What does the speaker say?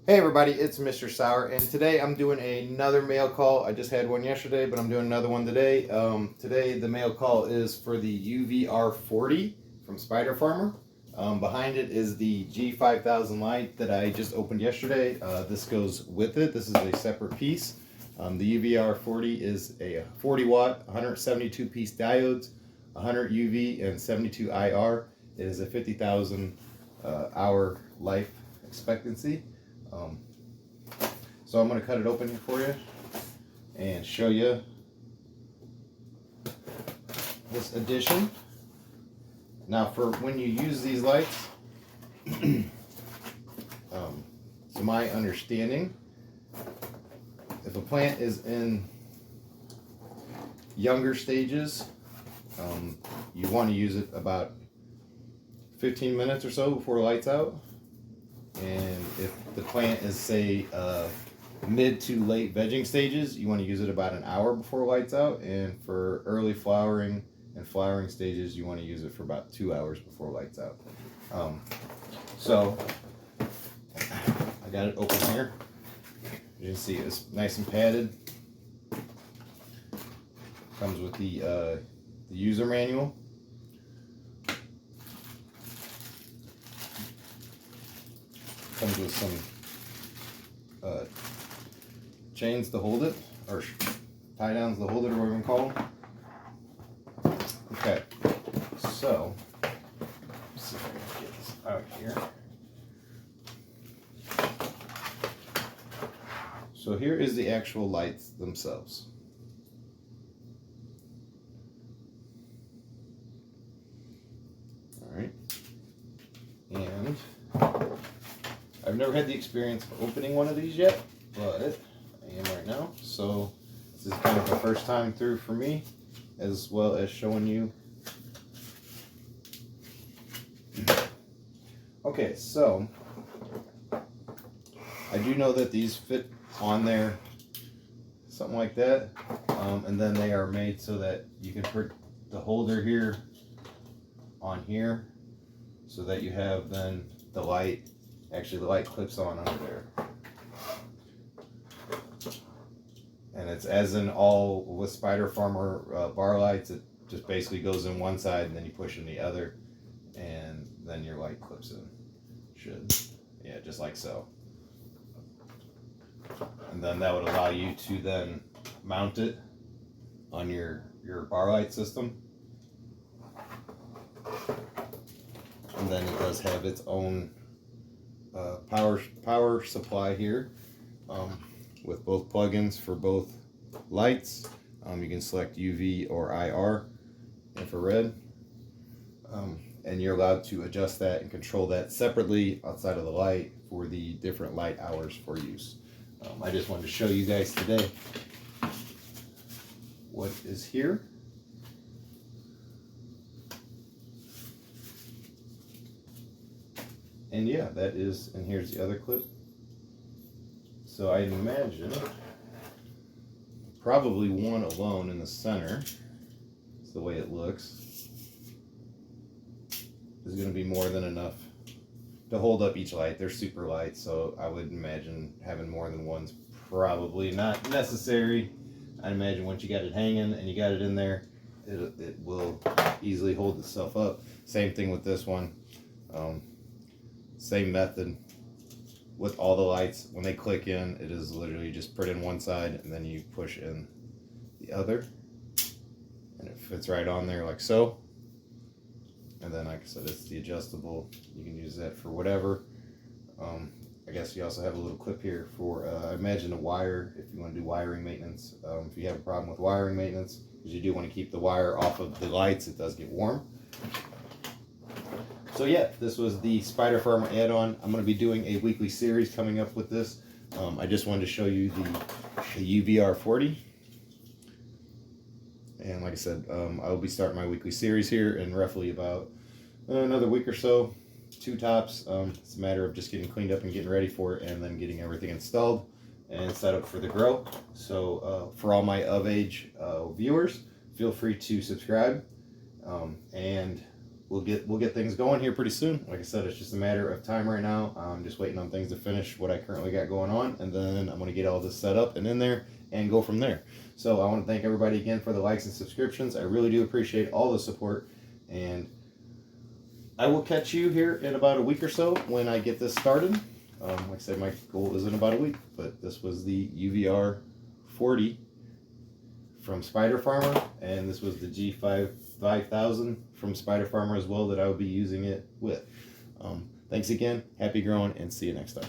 Hey everybody, it's Mr. Sauer, and today I'm doing another mail call. I just had one yesterday, but I'm doing another one today. Today the mail call is for the UVR 40 from Spider Farmer. Behind it is the G5000 light that I just opened yesterday. This goes with it. This is a separate piece. The UVR 40 is a 40 watt, 172 piece diodes, 100 UV and 72 IR. It is a 50,000 hour life expectancy. So I'm going to cut it open here for you and show you this addition. Now for when you use these lights, to my understanding, if a plant is in younger stages, you want to use it about 15 minutes or so before lights out. And if the plant is, say, mid to late vegging stages, you want to use it about an hour before lights out. And for early flowering and flowering stages, you want to use it for about 2 hours before lights out. So I got it open here. You can see it's nice and padded. Comes with the user manual. Comes with some chains to hold it, or tie downs to hold it, or whatever you call them. Okay, so let's see if I can get this out here. So here is the actual lights themselves. All right, and I've never had the experience of opening one of these yet, but I am right now. So this is kind of the first time through for me, as well as showing you. Okay, so I do know that these fit on there, something like that, and then they are made so that you can put the holder here on here, so that you have then the light. Actually, the light clips on under there. And it's as in all with Spider Farmer bar lights, it just basically goes in one side and then you push in the other, and then your light clips in. Yeah, just like so. And then that would allow you to then mount it on your bar light system. And then it does have its own power supply here, with both plugins for both lights. You can select UV or IR, infrared, and you're allowed to adjust that and control that separately outside of the light for the different light hours for use. I just wanted to show you guys today what is here. And yeah, that is, and here's the other clip. So I imagine probably one alone in the center, it's the way it looks, is going to be more than enough to hold up each light. They're super light, so I would imagine having more than one's probably not necessary. I'd imagine once you got it hanging and you got it in there, it will easily hold itself up. Same thing with this one. Same method with all the lights. When they click in, it is literally just put in one side and then you push in the other, and it fits right on there like so. And then, like I said, it's the adjustable. You can use that for whatever. I guess you also have a little clip here for, I imagine, a wire if you want to do wiring maintenance. If you have a problem with wiring maintenance, because you do want to keep the wire off of the lights, it does get warm. So yeah, this was the Spider Farmer add-on. I'm going to be doing a weekly series coming up with this. I just wanted to show you the UVR 40. And like I said, I'll be starting my weekly series here in roughly about another week or so, 2 tops. It's a matter of just getting cleaned up and getting ready for it, and then getting everything installed and set up for the grow. So for all my of age viewers, feel free to subscribe, and we'll get things going here pretty soon. Like I said, it's just a matter of time right now. I'm just waiting on things to finish what I currently got going on, and then I'm going to get all this set up and in there and go from there. So I want to thank everybody again for the likes and subscriptions. I really do appreciate all the support, and I will catch you here in about a week or so when I get this started. Like I said, my goal is in about a week, but this was the UVR 40 from Spider Farmer, and this was the G5000 from Spider Farmer as well that I will be using it with. Thanks again, happy growing, and see you next time.